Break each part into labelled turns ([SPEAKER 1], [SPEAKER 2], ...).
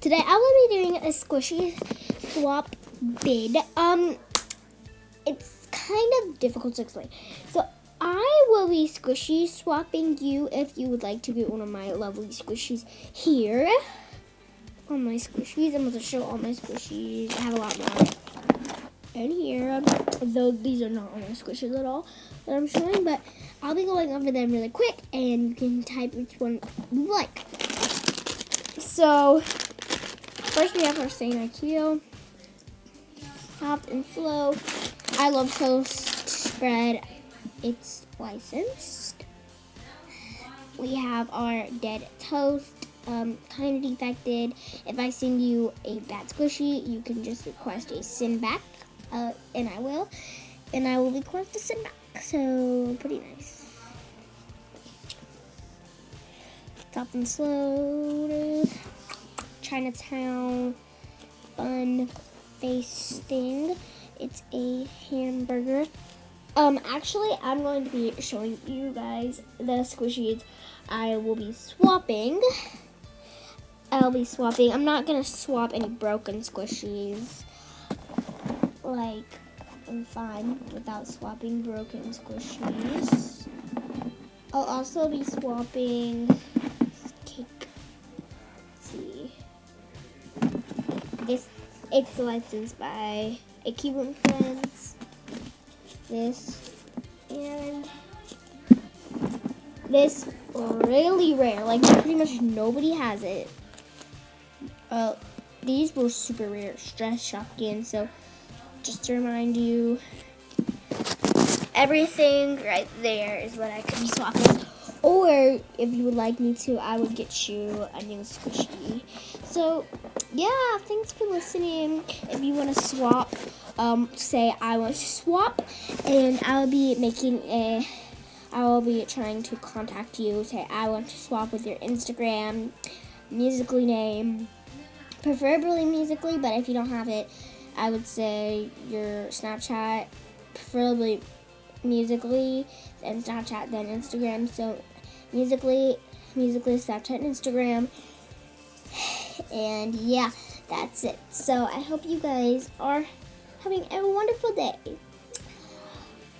[SPEAKER 1] Today I will be doing a squishy swap bid. It's kind of difficult to explain. So I will be squishy swapping you if you would like to get one of my lovely squishies here. All my squishies. I'm going to show all my squishies. I have a lot more in here, though these are not all my squishies at all that I'm showing, but I'll be going over them really quick and you can type which one you like. So first we have our St. IQ, soft and slow. I love toast spread. It's licensed. We have our dead toast, kind of defected. If I send you a bad squishy, you can just request a send back, and I will request a send back. So pretty nice. Soft and slow. Chinatown fun face thing. It's a hamburger. Actually, I'm going to be showing you guys the squishies I will be swapping. I'm not gonna swap any broken squishies. Like, I'm fine without swapping broken squishies. I'll also be swapping cake. Let's see. It's licensed by a Cuban Friends. This and this really rare. Like pretty much nobody has it. These were super rare. Stress Shopkins. So just to remind you, everything right there is what I could be swapping. Or if you would like me to, I would get you a new squishy. So yeah, thanks for listening. If you want to swap, say I want to swap, and I will be trying to contact you. Say I want to swap with your Instagram, Musical.ly name, preferably Musical.ly, but if you don't have it, I would say your Snapchat, preferably Musical.ly, then Snapchat, then Instagram. So Musical.ly, Snapchat, and Instagram. And yeah, that's it. So I hope you guys are having a wonderful day.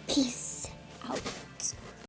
[SPEAKER 1] Peace out.